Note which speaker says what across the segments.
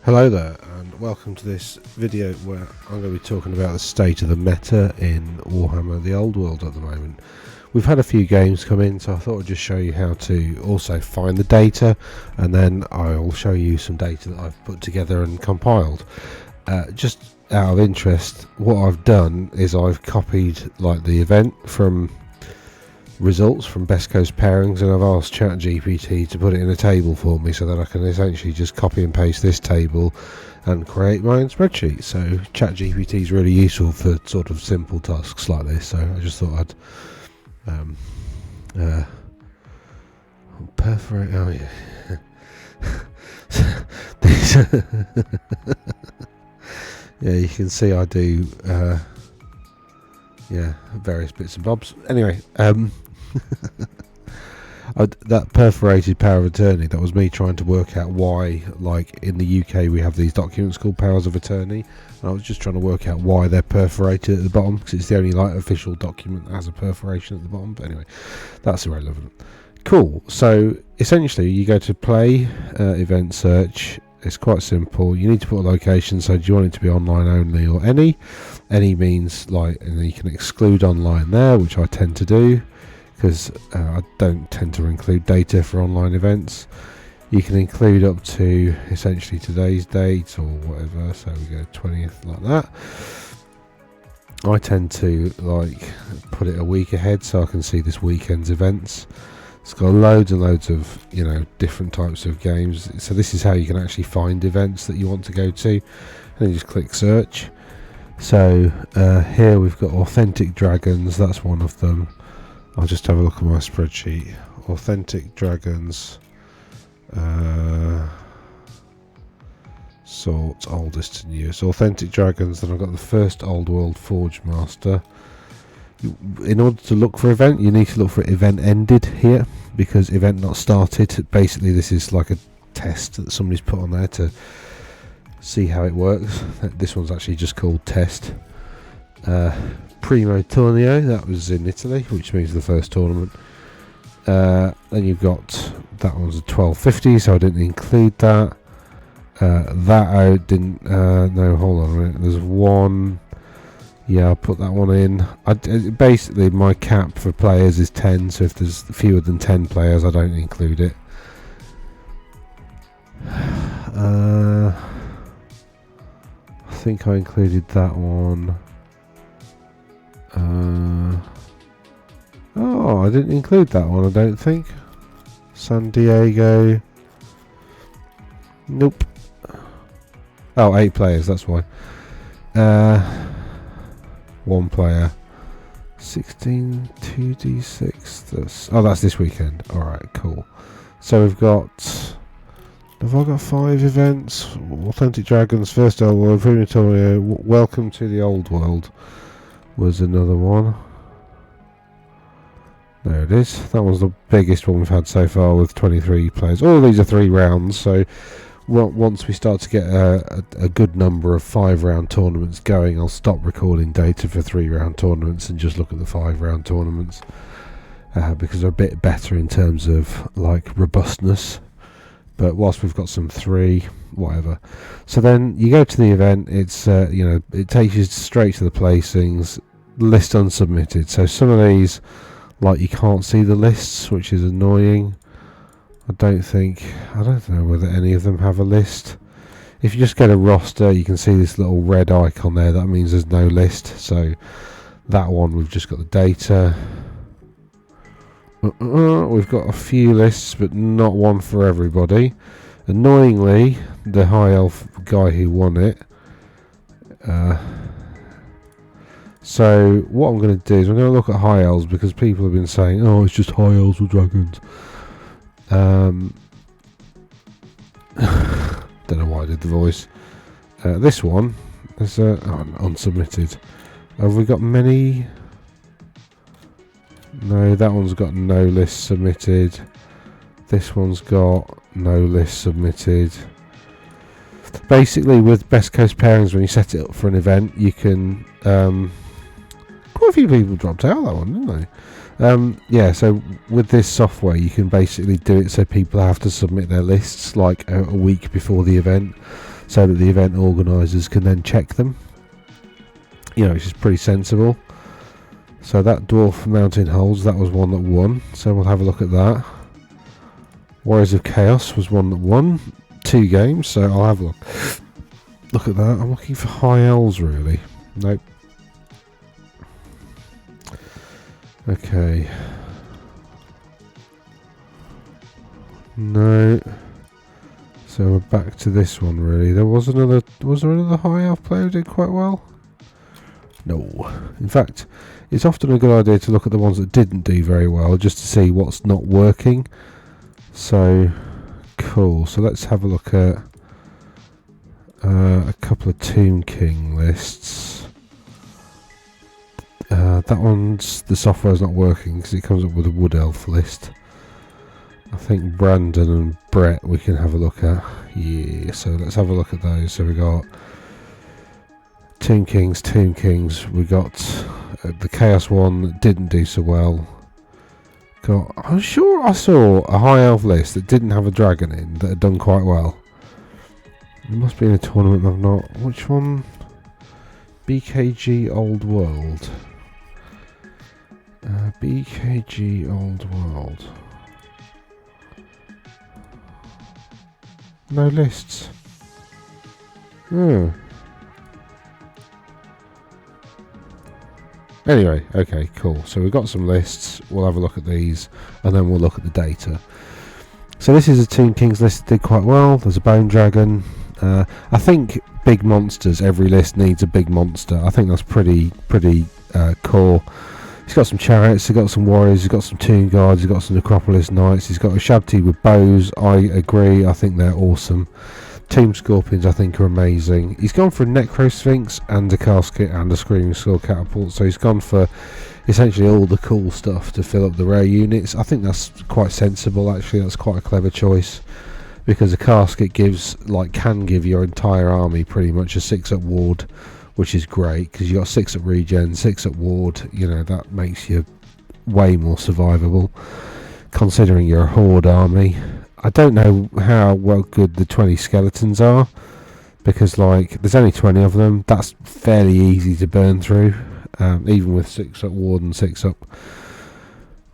Speaker 1: Hello there, and welcome to this video where I'm going to be talking about the state of the meta in Warhammer the Old World at the moment. We've had a few games come in, so I thought I'd just show you how to also find the data, and then I'll show you some data that I've put together and compiled. Just out of interest, what I've done is I've copied like the event from results from Best Coast pairings, and I've asked ChatGPT to put it in a table for me so that I can essentially just copy and paste this table and create my own spreadsheet. So ChatGPT is really useful for sort of simple tasks like this, so I just thought I'd perforate. Oh yeah. Yeah, you can see I do yeah, various bits and bobs. Anyway, that perforated power of attorney, that was me trying to work out why, like in the UK we have these documents called powers of attorney, and I was just trying to work out why they're perforated at the bottom, because it's the only like official document that has a perforation at the bottom. But anyway, that's irrelevant. Cool. So essentially you go to play, event search. It's quite simple. You need to put a location, so do you want it to be online only or any? Any means like, and then you can exclude online there, which I tend to do because I don't tend to include data for online events. You can include up to essentially today's date or whatever, so we go 20th like that. I tend to like put it a week ahead so I can see this weekend's events. It's got loads and loads of, you know, different types of games. So this is how you can actually find events that you want to go to, and then you just click search. So here we've got Authentic Dragons, that's one of them. I'll just have a look at my spreadsheet. Authentic Dragons, sort oldest to newest. Authentic Dragons, then I've got the first Old World Forge Master. In order to look for event, you need to look for event ended here, because event not started. Basically this is like a test that somebody's put on there to see how it works. This one's actually just called test. Primo Torneo, that was in Italy, which means the first tournament. Then you've got, that one's a 1250, so I didn't include that. That I didn't, no, hold on a minute, there's one. Yeah, I'll put that one in. Basically, my cap for players is 10, so if there's fewer than 10 players, I don't include it. I think I included that one. Oh, I didn't include that one, I don't think. San Diego. Nope. Oh, 8 players, that's why. One player, 16 2d6. That's this weekend. All right, cool. So we've got. Have I got 5 events? Authentic Dragons, First Old World, Primo, Welcome to the Old World was another one. There it is. That was the biggest one we've had so far with 23 players. All of these are 3 rounds, so. Well, once we start to get a good number of 5-round tournaments going, I'll stop recording data for 3-round tournaments and just look at the 5-round tournaments, because they're a bit better in terms of like robustness. But whilst we've got some 3, whatever. So then you go to the event. It's you know, it takes you straight to the placings. List unsubmitted. So some of these, like, you can't see the lists, which is annoying. I don't know whether any of them have a list. If you just get a roster, you can see this little red icon there. That means there's no list. So that one, we've just got the data. We've got a few lists, but not one for everybody. Annoyingly, the High Elf guy who won it. So what I'm going to do is I'm going to look at High Elves, because people have been saying, oh, it's just High Elves with dragons. Don't know why I did the voice. This one is unsubmitted. Have we got many? No, that one's got no list submitted. This one's got no list submitted. Basically, with Best Coast pairings, when you set it up for an event, you can. Quite a few people dropped out of that one, didn't they? Yeah, so with this software you can basically do it so people have to submit their lists like a week before the event, so that the event organisers can then check them, which is pretty sensible. So that Dwarf Mountain Holes, that was one that won, so we'll have a look at that. Warriors of Chaos was one that won 2 games, so I'll have a look at that. I'm looking for High Elves, really. Nope. Okay. No. So we're back to this one, really. Was there another High Elf player who did quite well? No. In fact, it's often a good idea to look at the ones that didn't do very well, just to see what's not working. So, cool. So let's have a look at a couple of Tomb King lists. That one's, the software's not working because it comes up with a Wood Elf list. I think Brandon and Brett we can have a look at. Yeah, so let's have a look at those. So we got Tomb Kings. We got the Chaos one that didn't do so well. I'm sure I saw a High Elf list that didn't have a dragon in that had done quite well. It must be in a tournament I've not. Which one? BKG Old World. BKG Old World. No lists. Oh. Anyway, okay, cool. So we've got some lists. We'll have a look at these, and then we'll look at the data. So this is a Tomb Kings list that did quite well. There's a Bone Dragon. I think big monsters. Every list needs a big monster. I think that's pretty core. He's got some chariots, he's got some warriors, he's got some tomb guards, he's got some necropolis knights, he's got a Shabti with bows. I agree, I think they're awesome. Tomb Scorpions I think are amazing. He's gone for a Necro Sphinx and a casket and a Screaming Skull catapult, so he's gone for essentially all the cool stuff to fill up the rare units. I think that's quite sensible actually. That's quite a clever choice, because a casket can give your entire army pretty much a 6-up ward, which is great because you got 6-up regen, 6-up ward. That makes you way more survivable considering you're a horde army. I don't know how well good the 20 skeletons are, because there's only 20 of them. That's fairly easy to burn through, even with 6-up ward and 6-up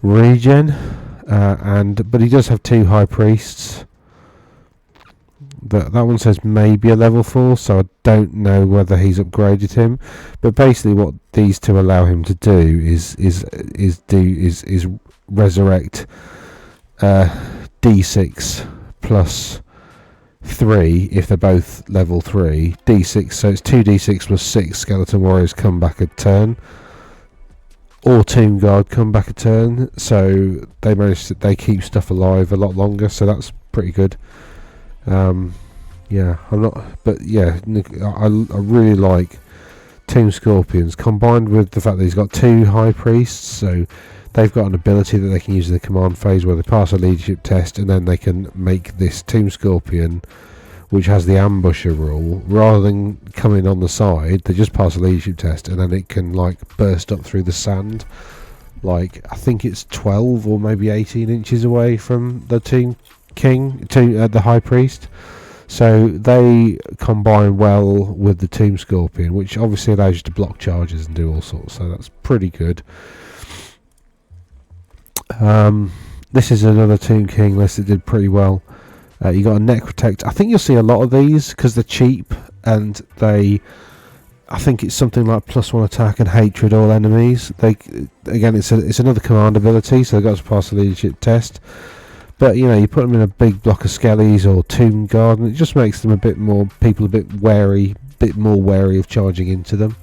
Speaker 1: regen. But he does have 2 high priests. That one says maybe a level 4, so I don't know whether he's upgraded him. But basically, what these two allow him to do is resurrect D6 plus 3 if they're both level 3. D6, so it's 2d6 plus 6 skeleton warriors come back a turn, or Tomb Guard come back a turn. So they keep stuff alive a lot longer. So that's pretty good. Yeah, I'm not, but yeah, I really like Tomb Scorpions, combined with the fact that he's got 2 high priests, so they've got an ability that they can use in the command phase where they pass a leadership test, and then they can make this Tomb Scorpion, which has the ambusher rule. Rather than coming on the side, they just pass a leadership test, and then it can burst up through the sand. I think it's 12 or maybe 18 inches away from the Tomb King, the High Priest. So they combine well with the Tomb Scorpion, which obviously allows you to block charges and do all sorts, so that's pretty good. This is another Tomb King list that did pretty well. You got a Necrotect. I think you'll see a lot of these because they're cheap, and I think it's something like +1 attack and hatred all enemies. It's another command ability, so they've got to pass a leadership test. But you put them in a big block of skellies or Tomb Guard, and it just makes them a bit more wary of charging into them.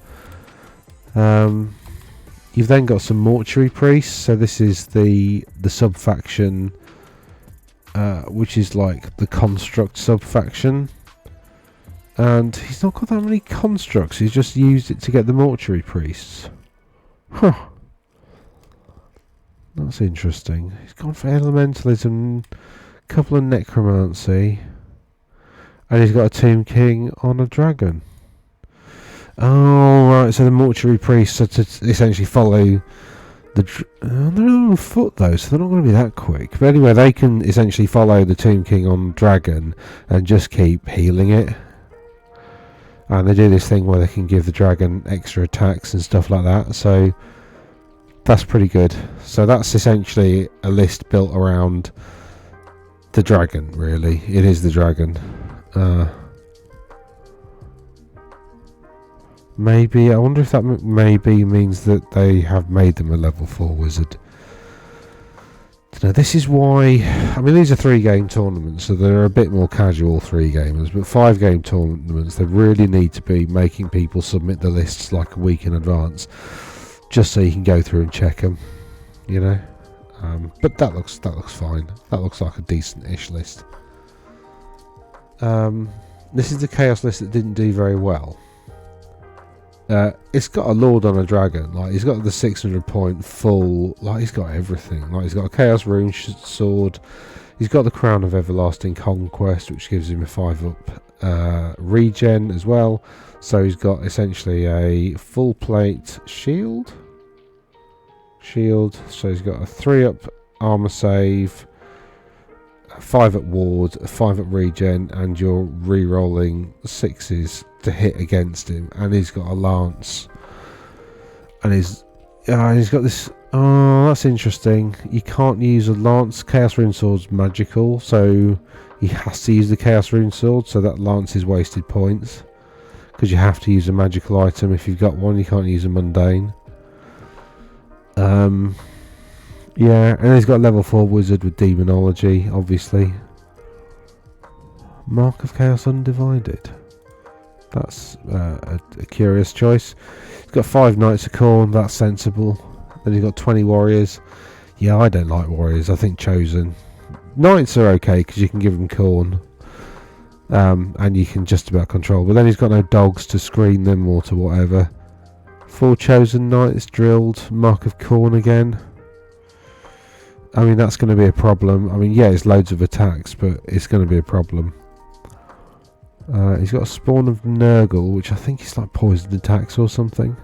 Speaker 1: You've then got some Mortuary Priests. So this is the sub faction, which is like the Construct sub faction, and he's not got that many constructs. He's just used it to get the Mortuary Priests. Huh. That's interesting. He's gone for Elementalism, a couple of Necromancy, and he's got a Tomb King on a Dragon. Oh, right, so the Mortuary Priests are to essentially follow They're on foot though, so they're not going to be that quick. But anyway, they can essentially follow the Tomb King on dragon and just keep healing it. And they do this thing where they can give the dragon extra attacks and stuff like that. So that's pretty good. So that's essentially a list built around the dragon, really. It is the dragon. Maybe, I wonder if that maybe means that they have made them a level 4 wizard. This is why, I mean, these are 3-game tournaments, so they're a bit more casual 3-gamers, but 5-game tournaments, they really need to be making people submit the lists like a week in advance, just so you can go through and check them, you know. But that looks fine. That looks like a decent-ish list. This is the Chaos list that didn't do very well. It's got a Lord on a Dragon. Like, he's got the 600 point full. Like, he's got everything. Like, he's got a Chaos Rune sword. He's got the Crown of Everlasting Conquest, which gives him a 5-up regen as well. So he's got essentially a full plate shield. So he's got a 3-up armor save, a 5-up ward, a 5-up regen, and you're re-rolling 6s to hit against him. And he's got a lance, and he's got this. Oh, that's interesting. You can't use a lance. Chaos Rune Sword's magical, so he has to use the Chaos Rune Sword. So that lance is wasted points because you have to use a magical item if you've got one. You can't use a mundane. Yeah, and he's got a level 4 wizard with demonology, obviously. Mark of Chaos Undivided. That's a curious choice. He's got 5 Knights of Khorne, that's sensible. Then he's got 20 warriors. Yeah, I don't like warriors, I think Chosen. Knights are okay because you can give them Khorne. And you can just about control. But then he's got no dogs to screen them or to whatever. 4 Chosen Knights drilled. Mark of Khorne again. I mean, that's going to be a problem. I mean, yeah, it's loads of attacks, but it's going to be a problem. He's got a Spawn of Nurgle, which I think is like poisoned attacks or something.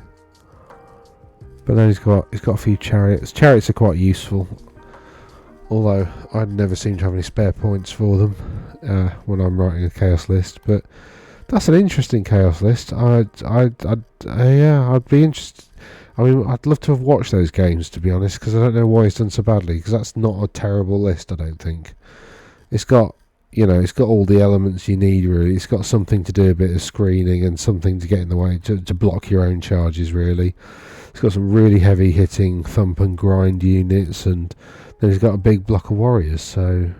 Speaker 1: But then he's got a few chariots. Chariots are quite useful, although I'd never seem to have any spare points for them when I'm writing a chaos list. But that's an interesting chaos list. Yeah, I'd be interested. I mean, I'd love to have watched those games, to be honest, because I don't know why he's done so badly, because that's not a terrible list, I don't think. It's got, it's got all the elements you need, really. It's got something to do a bit of screening and something to get in the way, to block your own charges, really. It's got some really heavy hitting thump and grind units, and then he's got a big block of warriors, so...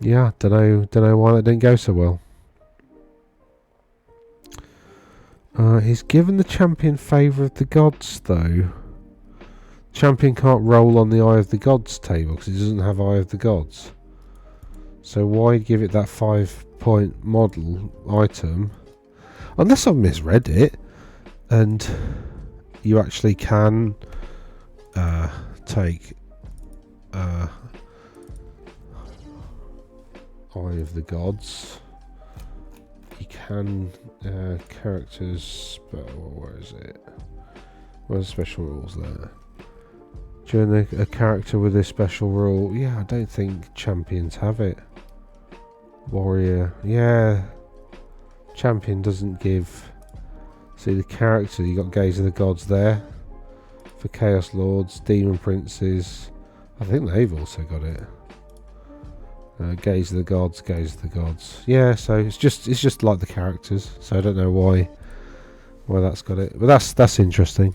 Speaker 1: yeah, don't know why that didn't go so well. He's given the champion Favour of the Gods, though. Champion can't roll on the Eye of the Gods table because it doesn't have Eye of the Gods. So why give it that 5-point model item? Unless I've misread it, and you actually can take Eye of the Gods. You can characters, but where is it? Where's the special rules there? During a character with a special rule, yeah, I don't think champions have it. Warrior, yeah, champion doesn't give. See the character, you got Gaze of the Gods there for Chaos Lords, Demon Princes. I think they've also got it. Gaze of the Gods, Gaze of the Gods. Yeah, so it's just like the characters. So I don't know why that's got it, but that's interesting.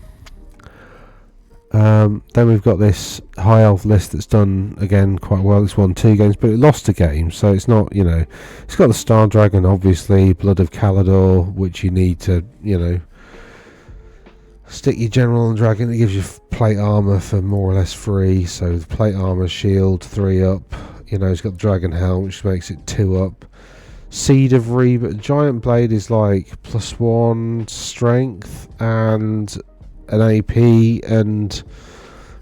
Speaker 1: Then we've got this High Elf list that's done again quite well. It's won 2 games, but it lost a game, so it's not. It's got the Star Dragon, obviously, Blood of Kalador, which you need to stick your general on dragon. It gives you plate armor for more or less free. So the plate armor, shield 3-up. He's got the Dragon Helm, which makes it 2-up. Seed of Rebirth. Giant Blade is like +1 strength and an AP and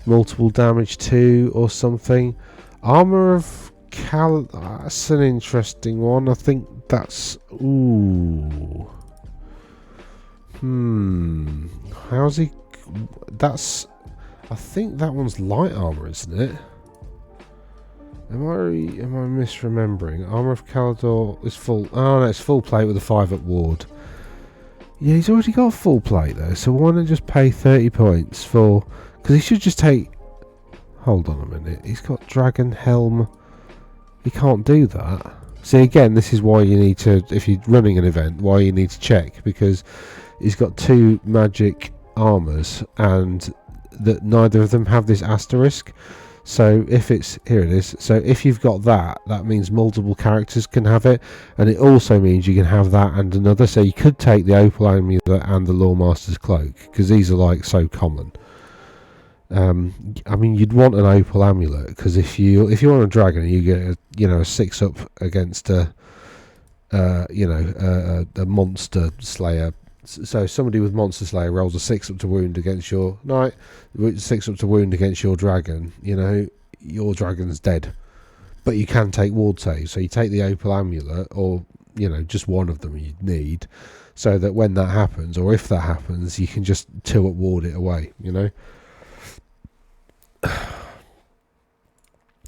Speaker 1: multiple damage 2 or something. Armor of that's an interesting one. I think that's... ooh. How's he that's... I think that one's light armor, isn't it? Am I misremembering? Armor of Calador is full... Oh, no, it's full plate with a 5-up ward. Yeah, he's already got full plate, though, so why not just pay 30 points for... Because he should just take... Hold on a minute. He's got Dragon Helm. He can't do that. See, again, this is why you need to... If you're running an event, why you need to check. Because he's got 2 magic armors, and that neither of them have this asterisk. So if it's... Here it is. So if you've got that, that means multiple characters can have it. And it also means you can have that and another. So you could take the Opal Amulet and the Lawmaster's Cloak. Because these are, like, so common. I mean, you'd want an Opal Amulet, because if you want a dragon, you get a 6-up against a monster slayer. So somebody with monster slayer rolls a 6-up to wound against your knight, 6-up to wound against your dragon. Your dragon's dead, but you can take ward save. So you take the Opal Amulet, or just one of them you'd need, so that when that happens, or if that happens, you can just 2-up ward it away.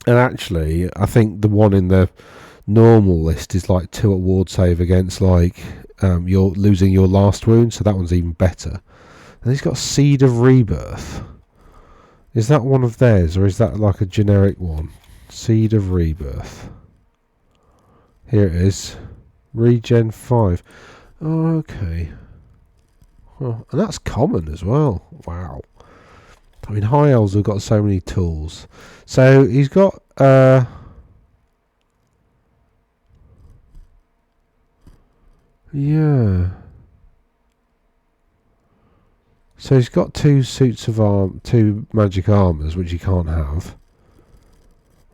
Speaker 1: And actually, I think the one in the normal list is like 2-up ward save against like you're losing your last wound, so that one's even better. And he's got Seed of Rebirth. Is that one of theirs, or is that like a generic one? Seed of Rebirth. Here it is. Regen 5. Oh, okay. Well, and that's common as well. Wow. I mean, High Elves have got so many tools. So he's got... yeah. So he's got 2 suits of arm, 2 magic armors, which he can't have.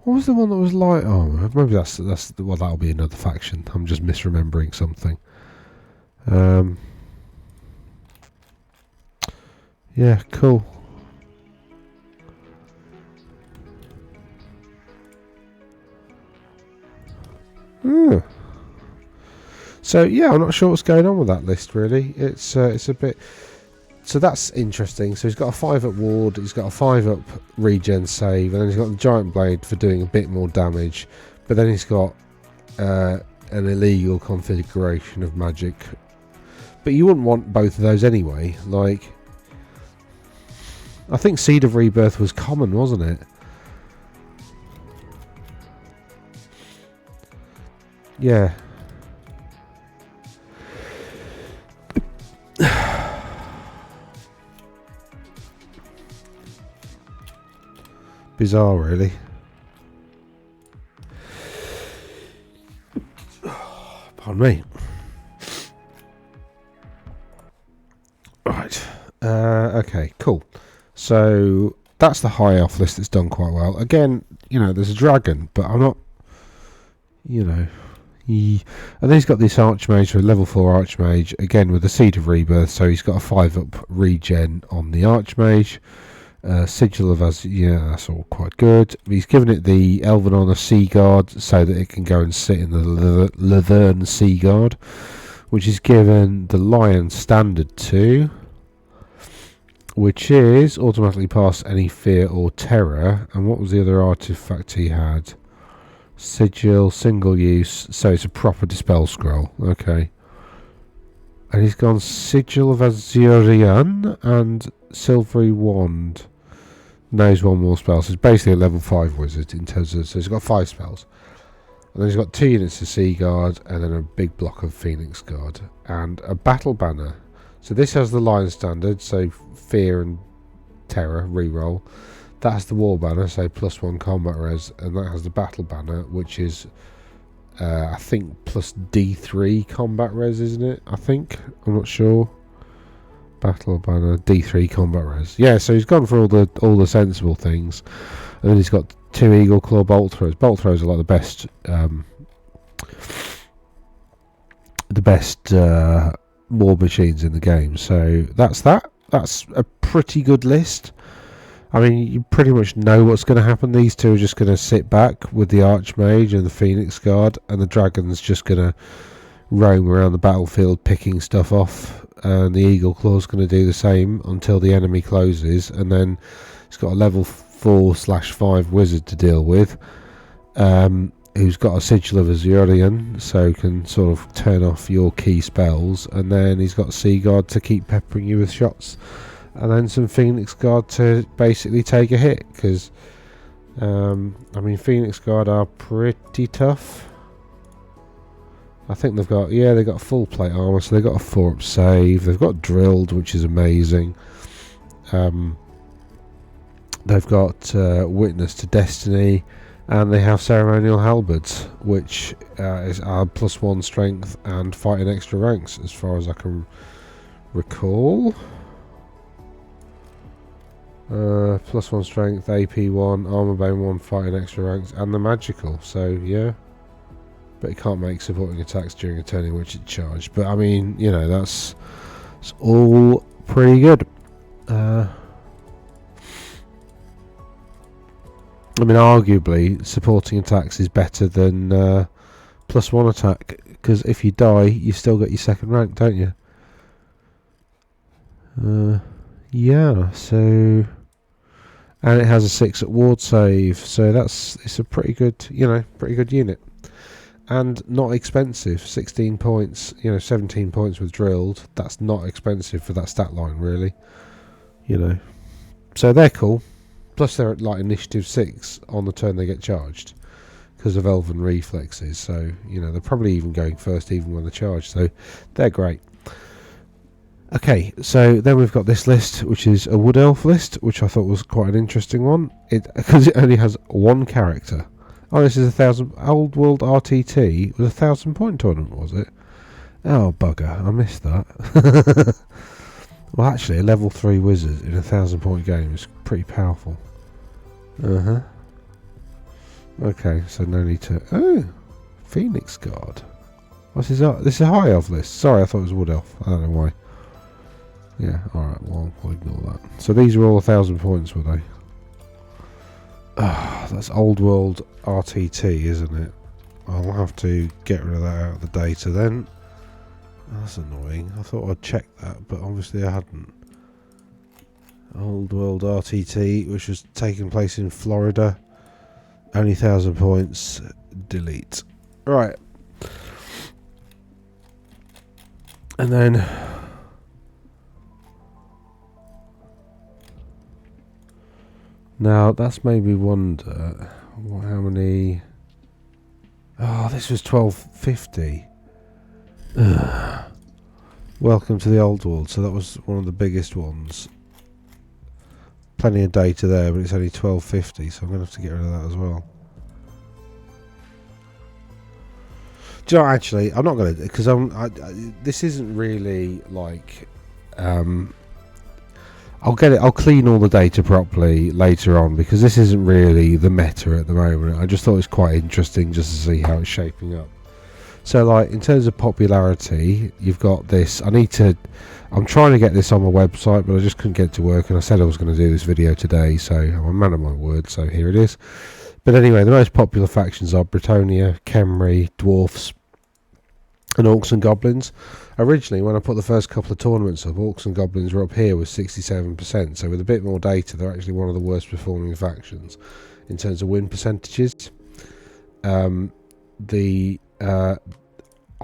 Speaker 1: What was the one that was light armor? Maybe that's well, that'll be another faction. I'm just misremembering something. Yeah, cool. So yeah, I'm not sure what's going on with that list really. It's a bit... So that's interesting. So he's got a 5-up ward, he's got a 5-up regen save, and then he's got the giant blade for doing a bit more damage. But then he's got an illegal configuration of magic. But you wouldn't want both of those anyway. Like, I think Seed of Rebirth was common, wasn't it? Yeah. Bizarre, really. Pardon me. Right. Okay, cool. So that's the high elf list that's done quite well. Again, there's a dragon, but I'm not, and then he's got this archmage, so level 4 archmage, again with the Seed of Rebirth, so he's got a 5-up regen on the archmage. Sigil of Azure, yeah, that's all quite good. He's given it the Elven Honor Sea Guard so that it can go and sit in the Leathern Sea Guard, which is given the Lion Standard 2, which is automatically pass any fear or terror. And what was the other artifact he had? Sigil, single use, so it's a proper dispel scroll. Okay. And he's gone Sigil of Azurian and Silvery Wand. Knows 1 more spell, so it's basically a level 5 wizard in terms of... So he's got 5 spells. And then he's got 2 units of Sea Guard, and then a big block of Phoenix Guard. And a Battle Banner. So this has the Lion Standard, so Fear and Terror, reroll. That has the War Banner, so +1 combat res. And that has the Battle Banner, which is... I think plus D3 combat res, isn't it? I think. I'm not sure. Battle Banner, D3 combat res. Yeah, so he's gone for all the sensible things. And then he's got 2 Eagle Claw bolt throws. Bolt throws are like the best war machines in the game. So that's that. That's a pretty good list. I mean, you pretty much know what's going to happen. These 2 are just going to sit back with the Archmage and the Phoenix Guard, and the Dragon's just going to roam around the battlefield picking stuff off. and the Eagle Claw's going to do the same until the enemy closes, and then it's got a level 4/5 wizard to deal with, who's got a Sigil of Azurion, so can sort of turn off your key spells, and then he's got Sea Guard to keep peppering you with shots, and then some Phoenix Guard to basically take a hit, because I mean, Phoenix Guard are pretty tough. I think they've got full plate armor, so they've got a 4-up save. They've got drilled, which is amazing. They've got Witness to Destiny, and they have Ceremonial Halberds, which is +1 strength and fighting extra ranks, as far as I can recall. +1 strength, AP1, armor bane 1, fighting extra ranks, and the magical. So yeah, but it can't make supporting attacks during a turn in which it's charged. But I mean, you know, it's all pretty good. I mean, arguably, supporting attacks is better than +1 attack, because if you die, you still get your second rank, don't you? Yeah, so, and it has a 6 at ward save, so it's a pretty good, pretty good unit, and not expensive. 16 points, 17 points with drilled. That's not expensive for that stat line, really. So they're cool. Plus they're at like initiative 6 on the turn they get charged because of elven reflexes. So they're probably even going first even when they're charged. So they're great. Okay, so then we've got this list, which is a Wood Elf list, which I thought was quite an interesting one. Because it only has one character. Oh, this is 1,000 Old World RTT. It was 1,000 point tournament, was it? Oh bugger, I missed that. Well, actually, a level 3 wizard in a 1,000 point game is pretty powerful. Okay, so no need to. Oh, Phoenix Guard. What's his? This is a high elf list. Sorry, I thought it was Wood Elf. I don't know why. Yeah, alright, well, we'll ignore that. So these are all 1,000 points, were they? Ah, that's Old World RTT, isn't it? I'll have to get rid of that out of the data then. That's annoying. I thought I'd check that, but obviously I hadn't. Old World RTT, which was taking place in Florida. Only 1,000 points. Delete. Right. And then now that's made me wonder how many. Oh, this was 1250. Welcome to the Old World. So that was one of the biggest ones. Plenty of data there, but it's only 1250, so I'm going to have to get rid of that as well. Do you know, actually, I'm not going to, because this isn't really like, I'll clean all the data properly later on, because this isn't really the meta at the moment. I just thought it was quite interesting just to see how it's shaping up. So, like, in terms of popularity, you've got this. I'm trying to get this on my website, but I just couldn't get to work, and I said I was going to do this video today, so I'm a man of my word, so here it is. But anyway, the most popular factions are Bretonnia, Khemri, Dwarfs, and Orcs and Goblins. Originally, when I put the first couple of tournaments up, Orcs and Goblins were up here with 67%, so with a bit more data, they're actually one of the worst performing factions in terms of win percentages.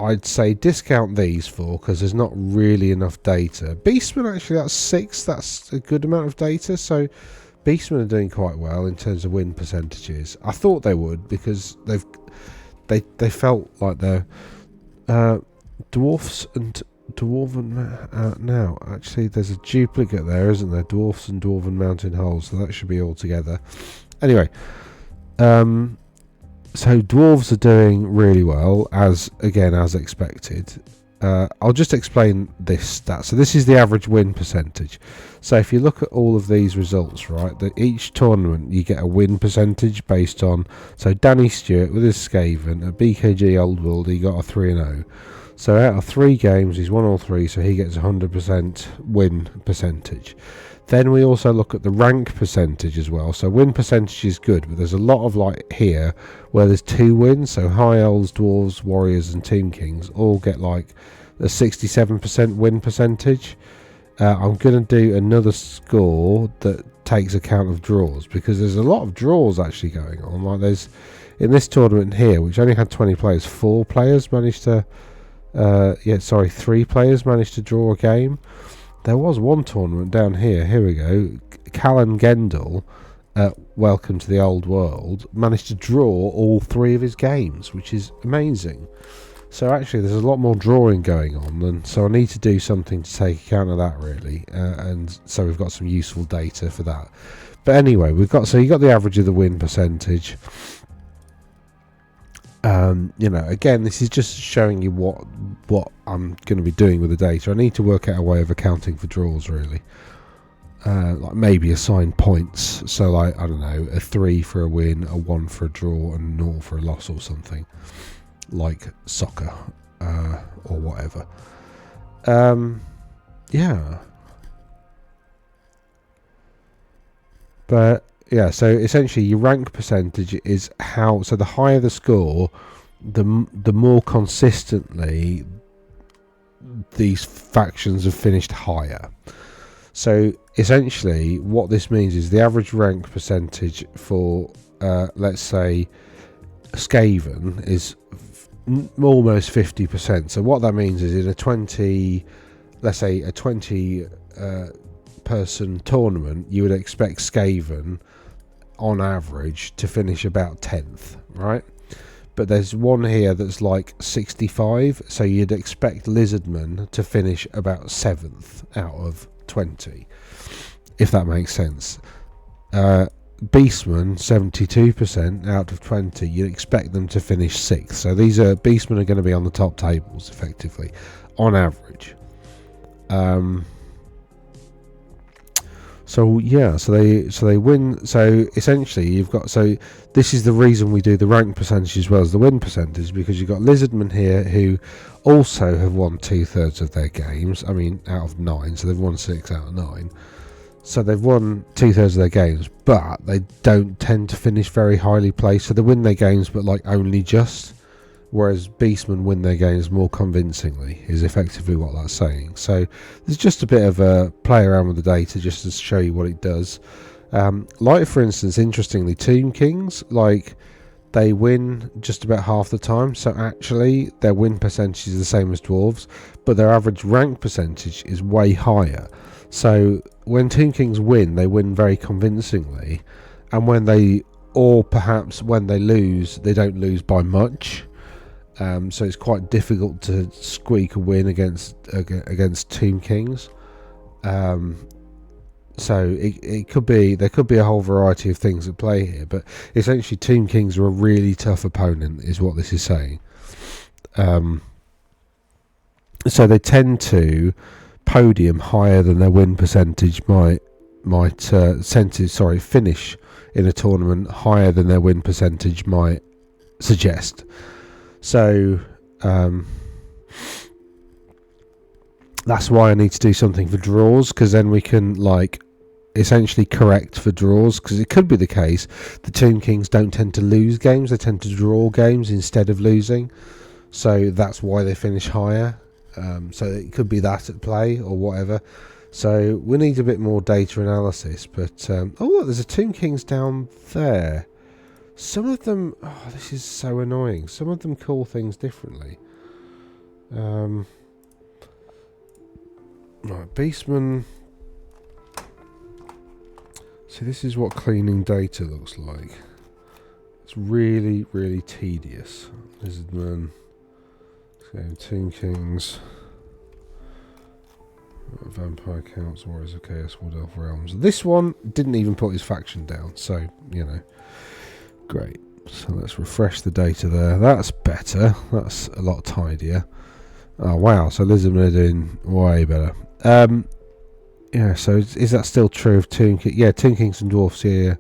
Speaker 1: I'd say discount these 4 because there's not really enough data. Beastmen, actually, that's 6. That's a good amount of data. So Beastmen are doing quite well in terms of win percentages. I thought they would, because they felt like they're Dwarfs and Dwarven. Now, actually, there's a duplicate there, isn't there? Dwarfs and Dwarven Mountain Holes. So that should be all together. Anyway, so dwarves are doing really well, as expected. I'll just explain this stat. So this is the average win percentage. So if you look at all of these results, right, each tournament you get a win percentage based on. So Danny Stewart with his Skaven at BKG Old World, he got a 3-0. So out of 3 games, he's won all 3, so he gets 100% win percentage. Then we also look at the rank percentage as well. So win percentage is good, but there's a lot of like here where there's 2 wins. So High Elves, Dwarves, Warriors and Tomb Kings all get like a 67% win percentage. I'm going to do another score that takes account of draws, because there's a lot of draws actually going on. Like there's, in this tournament here, which only had 20 players, 4 players managed to 3 players managed to draw a game. There was one tournament down here. Here we go. Callan Gendel, welcome to the old world, managed to draw all 3 of his games, which is amazing. So actually, there's a lot more drawing going on, and so I need to do something to take account of that really, and so we've got some useful data for that. But anyway, you got the average of the win percentage. Again, this is just showing you what I'm going to be doing with the data. I need to work out a way of accounting for draws really, like maybe assign points. So like, I don't know, a 3 for a win, a 1 for a draw, and a 0 for a loss or something, like soccer or whatever. But yeah, so essentially your rank percentage is how, so the higher the score, the more consistently these factions have finished higher. So essentially what this means is the average rank percentage for let's say Skaven is almost 50%. So what that means is in a 20 person tournament, you would expect Skaven on average to finish about 10th, right? But there's one here that's like 65, so you'd expect Lizardman to finish about 7th out of 20, if that makes sense. Beastmen, 72% out of 20, you'd expect them to finish 6th. So these Beastmen are going to be on the top tables effectively on average. So they win. So essentially you've got, so this is the reason we do the rank percentage as well as the win percentage, because you've got Lizardmen here who also have won 2/3 of their games. I mean, out of 9, so they've won 6 out of 9. So they've won 2/3 of their games, but they don't tend to finish very highly placed. So they win their games, but like only just. Whereas Beastmen win their games more convincingly, is effectively what that's saying. So there's just a bit of a play around with the data just to show you what it does. Like for instance, interestingly, Tomb Kings, like they win just about half the time. So actually their win percentage is the same as Dwarves, but their average rank percentage is way higher. So when Tomb Kings win, they win very convincingly, and when they lose, they don't lose by much. So it's quite difficult to squeak a win against Tomb Kings. So there could be a whole variety of things at play here, but essentially Tomb Kings are a really tough opponent, is what this is saying. So they tend to podium higher than their win percentage finish in a tournament higher than their win percentage might suggest. So that's why I need to do something for draws, because then we can like essentially correct for draws, because it could be the case the Tomb Kings don't tend to lose games, they tend to draw games instead of losing, so that's why they finish higher. So it could be that at play or whatever. So we need a bit more data analysis. But oh look, there's a Tomb Kings down there. Some of them, this is so annoying. Some of them call things differently. Right, Beastman. See, this is what cleaning data looks like. It's really, really tedious. Lizardman. Tomb Kings. Vampire Counts, Warriors of Chaos, Wood Elf Realms. This one didn't even put his faction down, so, you know. Great. So let's refresh the data there. That's better. That's a lot tidier. Oh, wow. So Lizardmen are doing way better. Yeah, so is that still true of Tomb Kings? Yeah, Tomb Kings and Dwarfs here.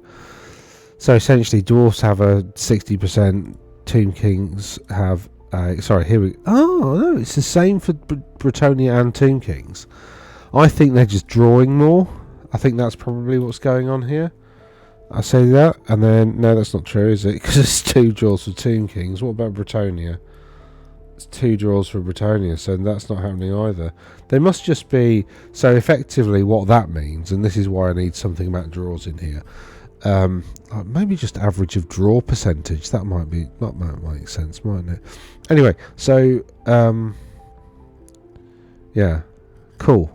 Speaker 1: So essentially, Dwarfs have a 60%. Tomb Kings have... here we... Oh, no, it's the same for Bretonia and Tomb Kings. I think they're just drawing more. I think that's probably what's going on here. I say that, and then no, that's not true, is it? Because it's 2 draws for Tomb Kings. What about Bretonnia? It's 2 draws for Bretonnia, so that's not happening either. They must just be, so effectively what that means, and this is why I need something about draws in here. Maybe just average of draw percentage. That might make sense, mightn't it? Anyway, so yeah, cool.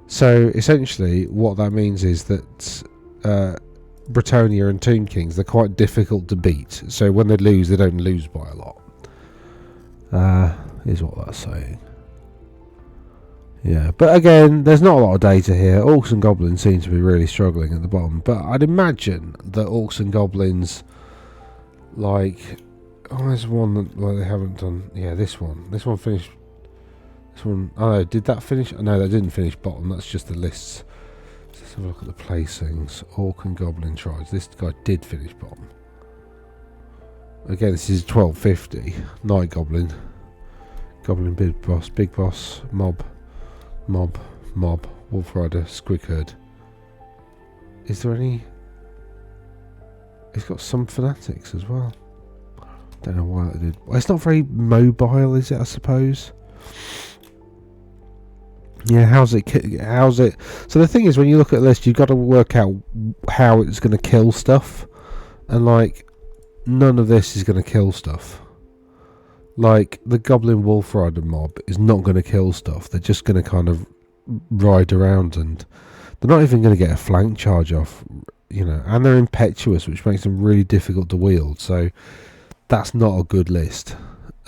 Speaker 1: So essentially, what that means is that Bretonnia and Tomb Kings, they're quite difficult to beat. So when they lose, they don't lose by a lot. Is what that's saying. Yeah, but again, there's not a lot of data here. Orcs and Goblins seem to be really struggling at the bottom, but I'd imagine that Orcs and Goblins, like, there's one that they haven't done. Yeah, this one finished. This one, oh, did that finish? No, that didn't finish bottom. That's just the lists. So let's have a look at the placings. Orc and Goblin tribes. This guy did finish bottom. Again, this is 1250. Night Goblin, Goblin Big Boss, Mob, Wolf Rider, Squig Herd. Is there any? He's got some fanatics as well. Don't know why that did. Well, it's not very mobile, is it? I suppose. Yeah, how's it? So the thing is, when you look at the list, you've got to work out how it's going to kill stuff, and like, none of this is going to kill stuff. Like, the Goblin Wolf Rider mob is not going to kill stuff. They're just going to kind of ride around, and they're not even going to get a flank charge off, you know. And they're impetuous, which makes them really difficult to wield. So that's not a good list.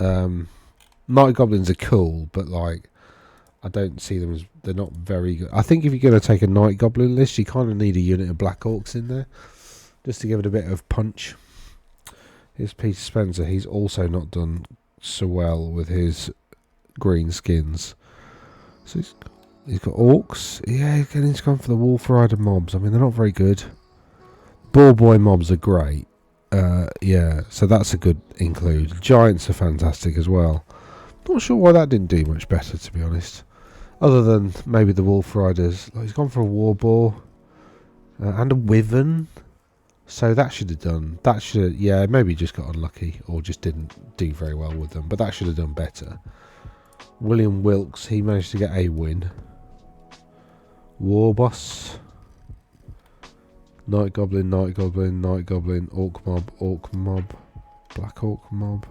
Speaker 1: Night Goblins are cool, but like, I don't see them as, they're not very good. I think if you're going to take a Night Goblin list, you kind of need a unit of Black Orcs in there, just to give it a bit of punch. Here's Peter Spencer. He's also not done so well with his green skins. So he's got Orcs. Yeah, again, he's gone for the Wolf Rider mobs. I mean, they're not very good. Boar Boy mobs are great. Yeah, so that's a good include. Giants are fantastic as well. Not sure why that didn't do much better, to be honest. Other than maybe the Wolf Riders. Like, he's gone for a War Boar and a Wyvern. So that should have done. That should, yeah, maybe just got unlucky or just didn't do very well with them. But that should have done better. William Wilkes, he managed to get a win. War Boss. Night Goblin, Night Goblin, Night Goblin, Orc Mob, Black Orc Mob.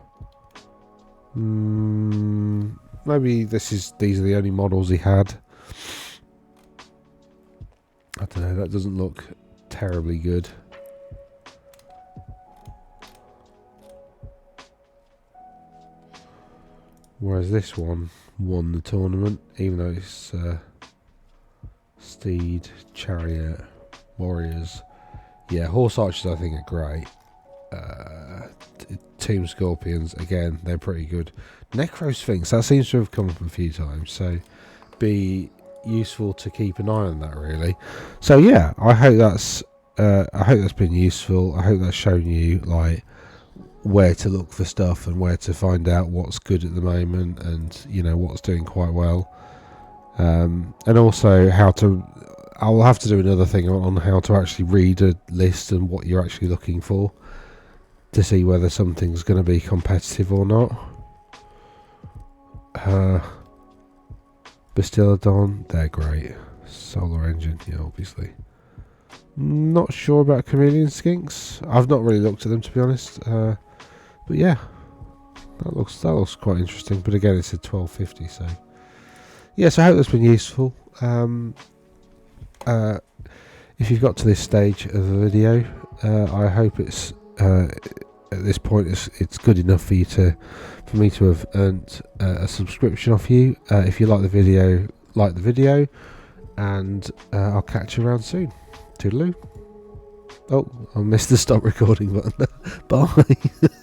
Speaker 1: Maybe these are the only models he had. I don't know, that doesn't look terribly good. Whereas this one won the tournament, even though it's Steed, Chariot, Warriors. Yeah, Horse Archers I think are great. Tomb Scorpions, again, they're pretty good. Necro Sphinx, that seems to have come up a few times, so be useful to keep an eye on that, really. So yeah, I hope that's been useful. I hope that's shown you like where to look for stuff and where to find out what's good at the moment, and you know what's doing quite well, and also how to. I'll have to do another thing on how to actually read a list and what you're actually looking for to see whether something's going to be competitive or not. Bastiladon, they're great. Solar Engine, yeah, obviously. Not sure about Chameleon Skinks. I've not really looked at them, to be honest. But yeah, that looks quite interesting. But again, it's at 1250, so yeah. So I hope that's been useful. If you've got to this stage of the video, I hope it's at this point it's good enough for me to have earned a subscription off you. If you like the video, and I'll catch you around soon. Toodaloo. Oh, I missed the stop recording button. Bye.